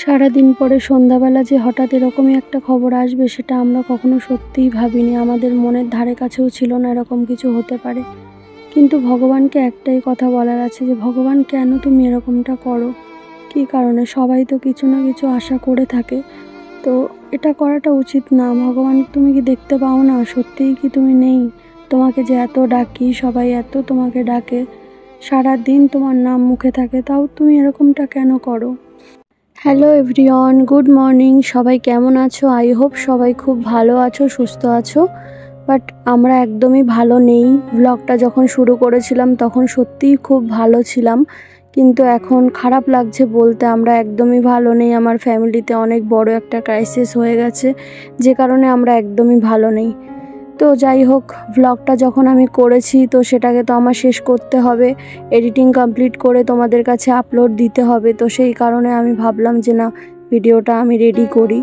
সারাদিন পরে সন্ধ্যাবেলা যে হঠাৎ এরকমই একটা খবর আসবে সেটা আমরা কখনো সত্যিই ভাবিনি। আমাদের মনের ধারে কাছেও ছিল না এরকম কিছু হতে পারে। কিন্তু ভগবানকে একটাই কথা বলার আছে যে ভগবান কেন তুমি এরকমটা করো? কী কারণে? সবাই তো কিছু না কিছু আশা করে থাকে। তো এটা করাটা উচিত না। ভগবান তুমি কি দেখতে পাও না? সত্যিই কি তুমি নেই? তোমাকে যে এত ডাকি, সবাই এত তোমাকে ডাকে, সারাদিন তোমার নাম মুখে থাকে, তাও তুমি এরকমটা কেন করো? Hello everyone, good morning. সবাই কেমন আছো? আই হোপ সবাই খুব ভালো আছো, সুস্থ আছো। বাট আমরা একদমই ভালো নেই। ব্লগটা যখন শুরু করেছিলাম তখন সত্যিই খুব ভালো ছিলাম, কিন্তু এখন খারাপ লাগছে বলতে আমরা একদমই ভালো নেই। আমার ফ্যামিলিতে অনেক বড় একটা ক্রাইসিস হয়ে গেছে, যে কারণে আমরা একদমই ভালো নেই। তো যাই হোক, ভ্লগটা যখন আমি করেছি তো সেটাকে তো আমার শেষ করতে হবে, এডিটিং কমপ্লিট করে তোমাদের কাছে আপলোড দিতে হবে। তো সেই কারণে আমি ভাবলাম যে না, ভিডিওটা আমি রেডি করি।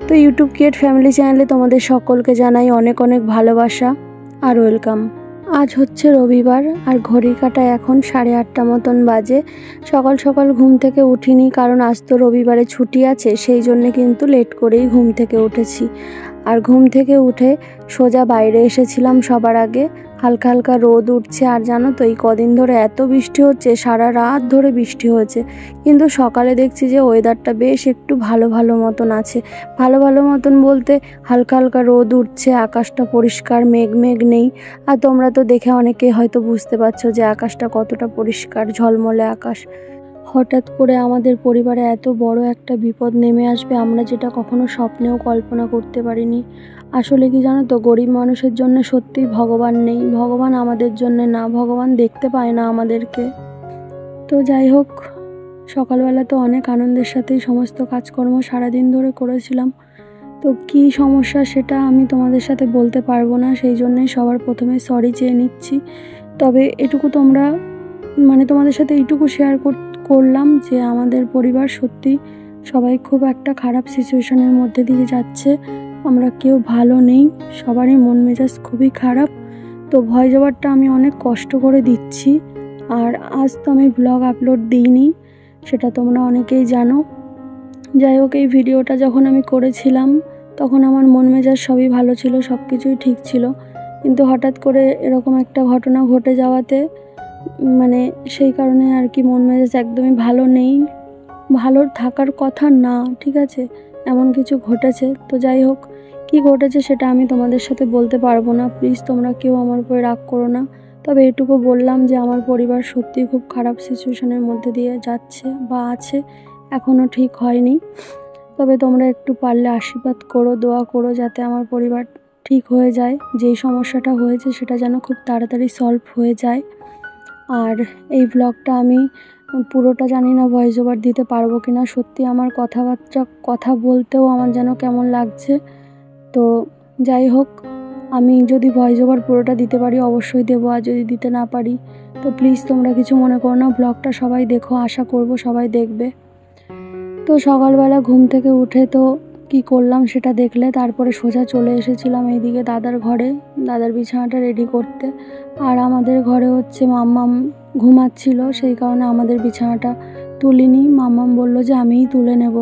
তো ইউটিউব ক্রিয়েট ফ্যামিলি চ্যানেলে তোমাদের সকলকে জানাই অনেক অনেক ভালোবাসা আর ওয়েলকাম। আজ হচ্ছে রবিবার আর ঘড়ির কাঁটায় এখন 8:30 মতন বাজে। সকাল সকাল ঘুম থেকে উঠিনি, কারণ আজ তো রবিবারে ছুটি আছে, সেই জন্যে কিন্তু লেট করেই ঘুম থেকে উঠেছি। আর ঘুম থেকে উঠে সোজা বাইরে এসেছিলাম সবার আগে। হালকা হালকা রোদ উঠছে, আর জানো তো এই কদিন ধরে এত বৃষ্টি হচ্ছে, সারা রাত ধরে বৃষ্টি হয়েছে। কিন্তু সকালে দেখছি যে ওয়েদারটা বেশ একটু ভালো ভালো মতন আছে। ভালো ভালো মতন বলতে হালকা হালকা রোদ উঠছে, আকাশটা পরিষ্কার, মেঘ মেঘ নেই। আর তোমরা তো দেখে অনেকেই হয়তো বুঝতে পারছো যে আকাশটা কতটা পরিষ্কার, ঝলমলে আকাশ। হঠাৎ করে আমাদের পরিবারে এত বড় একটা বিপদ নেমে আসবে, আমরা যেটা কখনো স্বপ্নেও কল্পনা করতে পারিনি। আসলে কি জানো তো, গরিব মানুষের জন্য সত্যিই ভগবান নেই। ভগবান আমাদের জন্য না, ভগবান দেখতে পায় না আমাদেরকে। তো যাই হোক, সকালবেলা তো অনেক আনন্দের সাথেই সমস্ত কাজকর্ম সারাদিন ধরে করেছিলাম। তো কী সমস্যা সেটা আমি তোমাদের সাথে বলতে পারবো না, সেই জন্যই সবার প্রথমে সরি চেয়ে নিচ্ছি। তবে এটুকু তোমরা তোমাদের সাথে এইটুকু শেয়ার করলাম যে আমাদের পরিবার সত্যি সবাই খুব একটা খারাপ সিচুয়েশনের মধ্যে দিয়ে যাচ্ছে। আমরা কেউ ভালো নেই, সবারই মন মেজাজ খুবই খারাপ। তো ভয়েস ওভারটা আমি অনেক কষ্ট করে দিচ্ছি, আর আজ তো আমি ব্লগ আপলোড দিইনি, সেটা তোমরা অনেকেই জানো। যাই হোক, এই ভিডিওটা যখন আমি করেছিলাম তখন আমার মন মেজাজ সবই ভালো ছিল, সব কিছুই ঠিক ছিল। কিন্তু হঠাৎ করে এরকম একটা ঘটনা ঘটে যাওয়াতে সেই কারণে আর কি মন মেজাজ একদমই ভালো নেই। ভালো থাকার কথা না, ঠিক আছে, এমন কিছু ঘটেছে। তো যাই হোক, কি ঘটেছে সেটা আমি তোমাদের সাথে বলতে পারবো না, প্লিজ তোমরা কেউ আমার উপরে রাগ করো না। তবে এটুকু বললাম যে আমার পরিবার সত্যি খুব খারাপ সিচুয়েশনের মধ্যে দিয়ে যাচ্ছে বা আছে, এখনও ঠিক হয়নি। তবে তোমরা একটু পারলে আশীর্বাদ করো, দোয়া করো, যাতে আমার পরিবার ঠিক হয়ে যায়। যেই সমস্যাটা হয়েছে সেটা যেন খুব তাড়াতাড়ি সলভ হয়ে যায়। আর এই ব্লগটা আমি পুরোটা জানি না ভয়েস ওভার দিতে পারবো কি না। সত্যি আমার কথা বলতেও আমার যেন কেমন লাগছে। তো যাই হোক, আমি যদি ভয়েস ওভার পুরোটা দিতে পারি অবশ্যই দেবো, আর যদি দিতে না পারি তো প্লিজ তোমরা কিছু মনে করো না। ব্লগটা সবাই দেখো, আশা করব সবাই দেখবে। তো সকালবেলা ঘুম থেকে উঠে তো কি করলাম সেটা দেখলে। তারপরে সোজা চলে এসেছিলাম এইদিকে দাদার ঘরে, দাদার বিছানাটা রেডি করতে। আর আমাদের ঘরে হচ্ছে মাম্মাম ঘুমাচ্ছিল, সেই কারণে আমাদের বিছানাটা তুলিনি। মাম্মাম বলল যে আমিই তুলে নেব।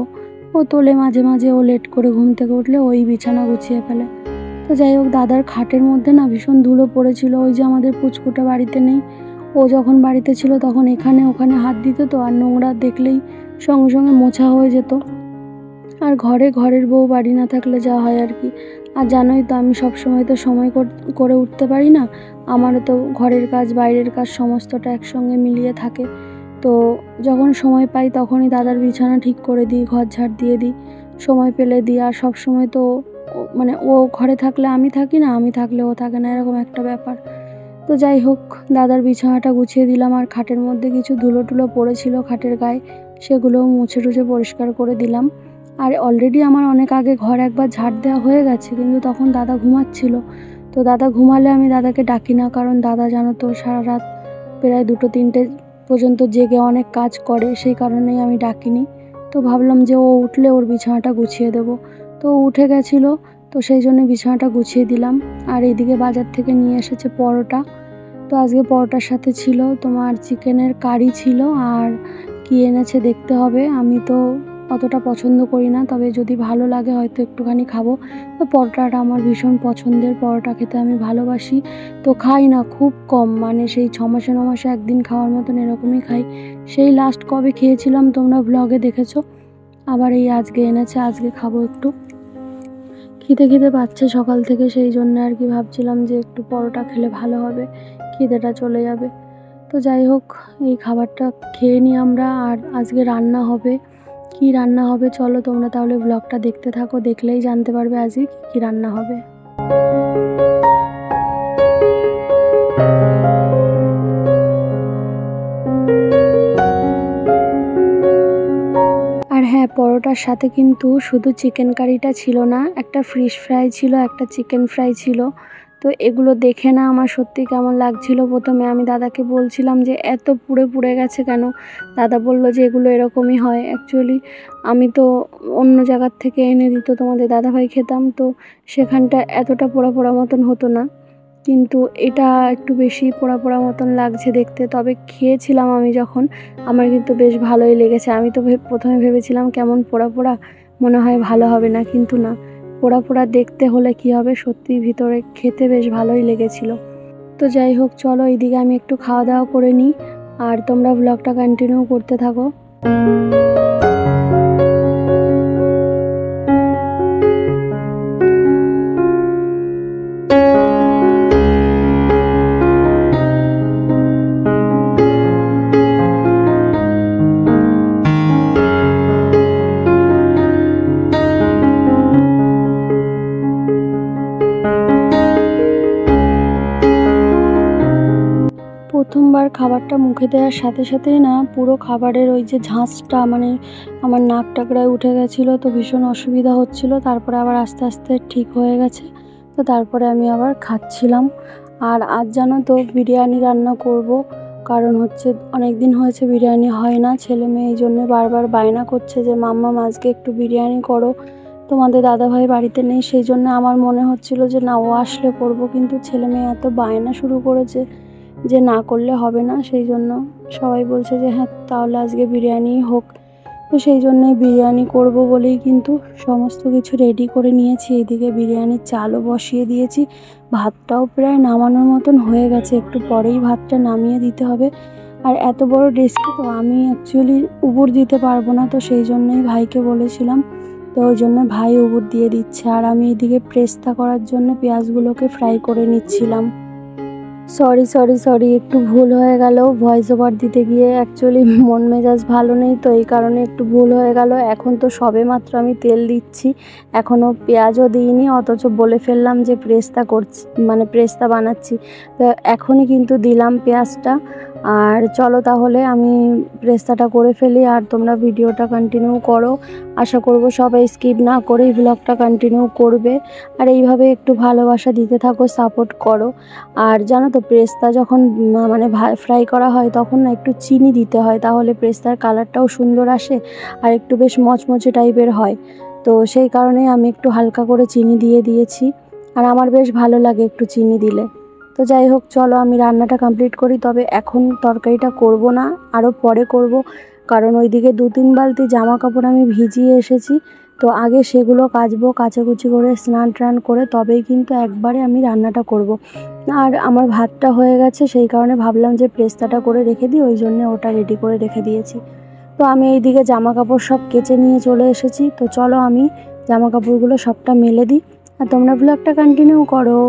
ও তোলে মাঝে মাঝে, ও লেট করে ঘুম থেকে উঠলে ওই বিছানা গুছিয়ে ফেলে। তো যাই হোক, দাদার খাটের মধ্যে না ভীষণ ধুলো পড়েছিল। ওই যে আমাদের পুচকুটা বাড়িতে নেই, ও যখন বাড়িতে ছিল তখন এখানে ওখানে হাত দিত, তো আর নোংরা দেখলেই সঙ্গে সঙ্গে মোছা হয়ে যেত। আর ঘরের বউ বাড়ি না থাকলে যা হয় আর কি। আর জানোই তো আমি সবসময় তো সময় করে উঠতে পারি না, আমারও তো ঘরের কাজ বাইরের কাজ সমস্তটা একসঙ্গে মিলিয়ে থাকে। তো যখন সময় পাই তখনই দাদার বিছানা ঠিক করে দিই, ঘর ঝাড় দিয়ে দিই, সময় পেলে দিই। আর সব সময় তো ও ঘরে থাকলে আমি থাকি না, আমি থাকলে ও থাকে না, এরকম একটা ব্যাপার। তো যাই হোক, দাদার বিছানাটা গুছিয়ে দিলাম। আর খাটের মধ্যে কিছু ধুলো টুলো পড়েছিল খাটের গায়ে, সেগুলোও মুছে টুছে পরিষ্কার করে দিলাম। আর অলরেডি আমার অনেক আগে ঘর একবার ঝাড় দেওয়া হয়ে গেছে, কিন্তু তখন দাদা ঘুমাচ্ছিল। তো দাদা ঘুমালে আমি দাদাকে ডাকি না, কারণ দাদা জানো তো সারা রাত প্রায় 2-3টে পর্যন্ত জেগে অনেক কাজ করে, সেই কারণেই আমি ডাকিনি। তো ভাবলাম যে ও উঠলে ওর বিছানাটা গুছিয়ে দেবো। তো উঠে গেছিলো, তো সেই জন্য বিছানাটা গুছিয়ে দিলাম। আর এইদিকে বাজার থেকে নিয়ে এসেছে পরোটা। তো আজকে পরোটার সাথে ছিল তোমার চিকেনের কারি ছিল, আর কি এনেছে দেখতে হবে। আমি তো অতটা পছন্দ করি না, তবে যদি ভালো লাগে হয়তো একটুখানি খাবো। তো পরোটাটা আমার ভীষণ পছন্দের, পরোটা খেতে আমি ভালোবাসি। তো খাই না, খুব কম, মানে সেই 6 মাসে 9 মাসে একদিন খাওয়ার মতন এরকমই খাই। সেই লাস্ট কবে খেয়েছিলাম তোমরা ব্লগে দেখেছো, আবার এই আজকে এনেছে, আজকে খাবো একটু। খিদে খিদে পাচ্ছে সকাল থেকে, সেই জন্য আর কি ভাবছিলাম যে একটু পরোটা খেলে ভালো হবে, খিদেটা চলে যাবে। তো যাই হোক, এই খাবারটা খেয়ে নিই আমরা। আর আজকে রান্না হবে, কি রান্না হবে চলো তোমরা তাহলে ব্লগটা দেখতে থাকো, দেখলেই জানতে পারবে আজকে কি রান্না হবে। আর হ্যাঁ, পরোটার সাথে কিন্তু শুধু চিকেন কারিটা ছিল না, একটা ফিশ ফ্রাই ছিল, একটা চিকেন ফ্রাই ছিল। তো এগুলো দেখে না আমার সত্যি কেমন লাগছিল। প্রথমে আমি দাদাকে বলছিলাম যে এত পুড়ে পুড়ে গেছে কেন। দাদা বলল যে এগুলো এরকমই হয়। অ্যাকচুয়ালি আমি তো অন্য জায়গার থেকে এনে দিত তোমাদের দাদাভাই খেতাম, তো সেখানটা এতটা পোড়া পোড়া মতন হতো না, কিন্তু এটা একটু বেশি পোড়া পোড়া মতন লাগছে দেখতে। তবে খেয়েছিলাম আমি যখন, আমার কিন্তু বেশ ভালোই লেগেছে। আমি তো প্রথমে ভেবেছিলাম কেমন পোড়া পোড়া, মনে হয় ভালো হবে না, কিন্তু না, পোড়া পোড়া দেখতে হলে কি হবে, সত্যি ভিতরে খেতে বেশ ভালোই লেগেছিল। তো যাই হোক চলো, এইদিকে আমি একটু খাওয়া দাওয়া করে নিই, আর তোমরা ব্লগটা কন্টিনিউ করতে থাকো। প্রথমবার খাবারটা মুখে দেওয়ার সাথে সাথেই না পুরো খাবারের ওই যে ঝাঁঝটা, মানে আমার নাক টাকড়ায় উঠে গেছিলো, তো ভীষণ অসুবিধা হচ্ছিলো। তারপরে আবার আস্তে আস্তে ঠিক হয়ে গেছে, তো তারপরে আমি আবার খাচ্ছিলাম। আর আজ জানো তো বিরিয়ানি রান্না করব, কারণ হচ্ছে অনেক দিন হয়েছে বিরিয়ানি হয় না। ছেলে মেয়ে এই জন্য বারবার বায়না করছে যে মাম্মাম আজকে একটু বিরিয়ানি করো। তোমাদের দাদাভাই বাড়িতে নেই, সেই জন্য আমার মনে হচ্ছিলো যে না, ও আসলে করব, কিন্তু ছেলে মেয়ে এত বায়না শুরু করেছে যে না করলে হবে না। সেই জন্য সবাই বলছে যে হ্যাঁ তাহলে আজকে বিরিয়ানিই হোক। তো সেই জন্যই বিরিয়ানি করব বলেই কিন্তু সমস্ত কিছু রেডি করে নিয়েছি। এদিকে বিরিয়ানির চালও বসিয়ে দিয়েছি, ভাতটাও প্রায় নামানোর মতন হয়ে গেছে, একটু পরেই ভাতটা নামিয়ে দিতে হবে। আর এত বড় ডেস্কে তো আমি অ্যাকচুয়ালি উবুর দিতে পারবো না, তো সেই জন্যই ভাইকে বলেছিলাম, তো ওই জন্য ভাই উবুর দিয়ে দিচ্ছে। আর আমি এদিকে প্রেস্তা করার জন্য পেঁয়াজগুলোকে ফ্রাই করে নিচ্ছিলাম। সরি, একটু ভুল হয়ে গেল ভয়েস ওভার দিতে গিয়ে। অ্যাকচুয়ালি মন মেজাজ ভালো নেই, তো এই কারণে একটু ভুল হয়ে গেল। এখন তো সবে মাত্র আমি তেল দিচ্ছি, এখনও পেঁয়াজও দিইনি, অথচ বলে ফেললাম যে প্রেস্তা করছি, মানে প্রেস্তা বানাচ্ছি। তো এখনই কিন্তু দিলাম পেঁয়াজটা। আর চলো তাহলে আমি প্রেস্তাটা করে ফেলি, আর তোমরা ভিডিওটা কন্টিনিউ করো। আশা করব সবাই স্কিপ না করেই ব্লগটা কন্টিনিউ করবে, আর এইভাবে একটু ভালোবাসা দিতে থাকো, সাপোর্ট করো। আর জানো তো পেস্তা যখন মানে ফ্রাই করা হয় তখন না একটু চিনি দিতে হয়, তাহলে পেস্তার কালারটাও সুন্দর আসে আর একটু বেশ মচমচে টাইপের হয়। তো সেই কারণেই আমি একটু হালকা করে চিনি দিয়ে দিয়েছি, আর আমার বেশ ভালো লাগে একটু চিনি দিলে। তো যাই হোক চলো আমি রান্নাটা কমপ্লিট করি। তবে এখন তরকারিটা করব না, আরও পরে করব, কারণ ওইদিকে 2-3 বালতি জামা কাপড় আমি ভিজিয়ে এসেছি। তো আগে সেগুলো কাচবো, কাচাকুচি করে স্নান টান করে তবেই কিন্তু একবারে আমি রান্নাটা করব। আর আমার ভাতটা হয়ে গেছে, সেই কারণে ভাবলাম যে পেস্তাটা করে রেখে দিই, ওই জন্য ওটা রেডি করে রেখে দিয়েছি। তো আমি এইদিকে জামা কাপড় সব কেচে নিয়ে চলে এসেছি। তো চলো আমি জামা কাপড়গুলো সবটা মেলে দিই, আর তোমরা ব্লগটা কন্টিনিউ করো।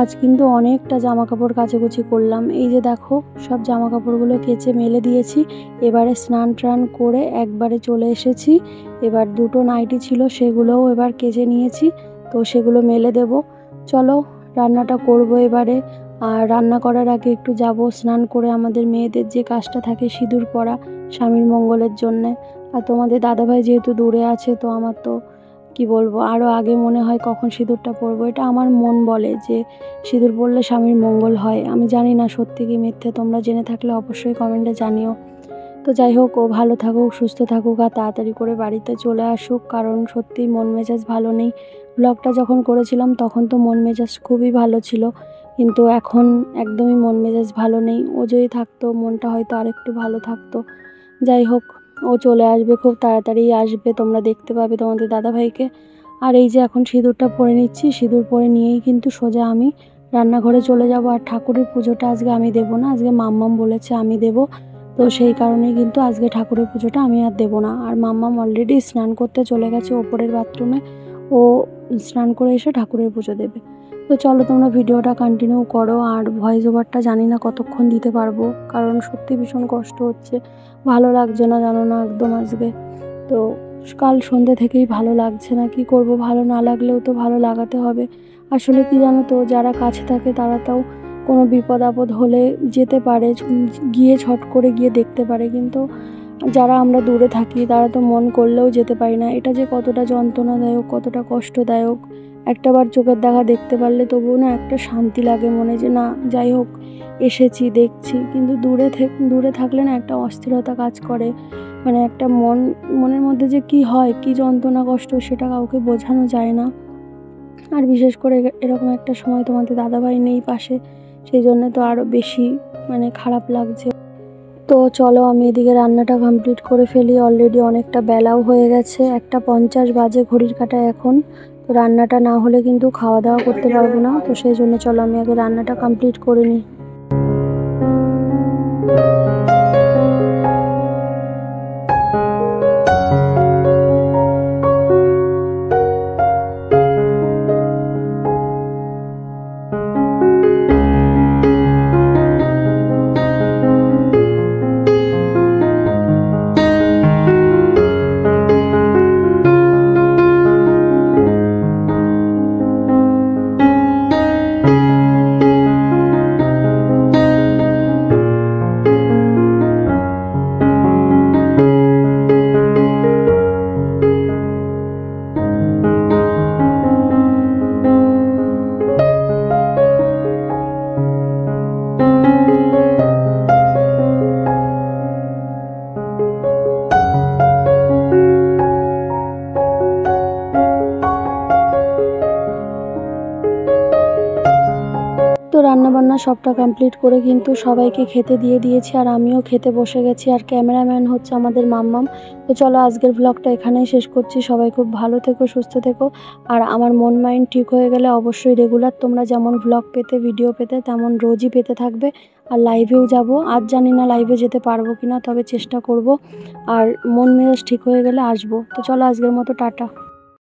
আজ কিন্তু অনেকটা জামা কাপড় কাচাকুচি করলাম। এই যে দেখো সব জামা কাপড়গুলো কেচে মেলে দিয়েছি। এবারে স্নান টান করে একবারে চলে এসেছি। এবার দুটো নাইটি ছিল সেগুলোও এবার কেচে নিয়েছি, তো সেগুলো মেলে দেব। চলো রান্নাটা করব এবারে। আর রান্না করার আগে একটু যাব স্নান করে, আমাদের মেয়েদের যে কাজটা থাকে সিঁদুর পরা স্বামীর মঙ্গলের জন্যে। আর তোমাদের দাদাভাই যেহেতু দূরে আছে, তো আমার তো কি বলবো, আরও আগে মনে হয় কখন সিঁদুরটা পরবো। এটা আমার মন বলে যে সিঁদুর পরলে স্বামীর মঙ্গল হয়। আমি জানি না সত্যি কি মিথ্যে, তোমরা জেনে থাকলে অবশ্যই কমেন্টে জানিও। তো যাই হোক, ও ভালো থাকুক, সুস্থ থাকুক আর তাড়াতাড়ি করে বাড়িতে চলে আসুক, কারণ সত্যিই মন মেজাজ ভালো নেই। ব্লগটা যখন করেছিলাম তখন তো মন মেজাজ খুবই ভালো ছিল, কিন্তু এখন একদমই মন মেজাজ ভালো নেই। ও যদি থাকতো মনটা হয়তো আরেকটু ভালো থাকতো। যাই হোক, ও চলে আসবে, খুব তাড়াতাড়ি আসবে, তোমরা দেখতে পাবে তোমাদের দাদাভাইকে। আর এই যে এখন সিঁদুরটা পরে নিচ্ছি, সিঁদুর পরে নিয়েই কিন্তু সোজা আমি রান্নাঘরে চলে যাব। আর ঠাকুরের পুজোটা আজকে আমি দেবো না, আজকে মাম্মাম বলেছে আমি দেবো, তো সেই কারণেই কিন্তু আজকে ঠাকুরের পুজোটা আমি আর দেবো না। আর মাম্মাম অলরেডি স্নান করতে চলে গেছে ওপরের বাথরুমে, ও স্নান করে এসে ঠাকুরের পুজো দেবে। তো চলো তোমরা ভিডিওটা কন্টিনিউ করো। আর ভয়েস ওভারটা জানি না কতক্ষণ দিতে পারবো, কারণ সত্যি ভীষণ কষ্ট হচ্ছে, ভালো লাগছে না জানো না একদম আজকে। তো কাল সন্ধ্যে থেকেই ভালো লাগছে না, কি করব, ভালো না লাগলেও তো ভালো লাগাতে হবে। আসলে কি জানো তো, যারা কাছে থাকে তারা তাও কোনো বিপদ আপদ হলে যেতে পারে, গিয়ে ছট করে গিয়ে দেখতে পারে, কিন্তু যারা আমরা দূরে থাকি তারা তো মন করলেও যেতে পারি না। এটা যে কতটা যন্ত্রণাদায়ক, কতটা কষ্টদায়ক, একটাবার চোখের দেখা দেখতে পারলে তবুও না একটা শান্তি লাগে মনে, যে না যাই হোক এসেছি দেখছি। কিন্তু দূরে থাকলে না একটা অস্থিরতা কাজ করে, মানে একটা মনের মধ্যে যে কি হয়, কি যন্ত্রণা কষ্ট, সেটা কাউকে বোঝানো যায় না। আর বিশেষ করে এরকম একটা সময় তোমাদের দাদাভাই নেই পাশে, সেই জন্য তো আরও বেশি মানে খারাপ লাগছে। তো চলো আমি এদিকে রান্নাটা কমপ্লিট করে ফেলি, অলরেডি অনেকটা বেলাও হয়ে গেছে, 1:50 বাজে ঘড়ির কাঁটায় এখন। তো রান্নাটা না হলে কিন্তু খাওয়া দাওয়া করতে পারবো না, তো সেই জন্য চলো আমি আগে রান্নাটা কমপ্লিট করে নিই। তো রান্নাবান্না সবটা কমপ্লিট করে কিন্তু সবাইকে খেতে দিয়ে দিয়েছি, আর আমিও খেতে বসে গেছি। আর ক্যামেরাম্যান হচ্ছে আমাদের মাম্মাম। তো চলো আজকের ব্লগটা এখানেই শেষ করছি। সবাই খুব ভালো থেকো, সুস্থ থেকো। আর আমার মন মাইন্ড ঠিক হয়ে গেলে অবশ্যই রেগুলার তোমরা যেমন ব্লগ পেতে, ভিডিও পেতে, তেমন রোজই পেতে থাকবে। আর লাইভেও যাব, আজ জানি না লাইভে যেতে পারবো কিনা, তবে চেষ্টা করব। আর মন মেজাজ ঠিক হয়ে গেলে আসবো। তো চলো আজকের মতো টাটা।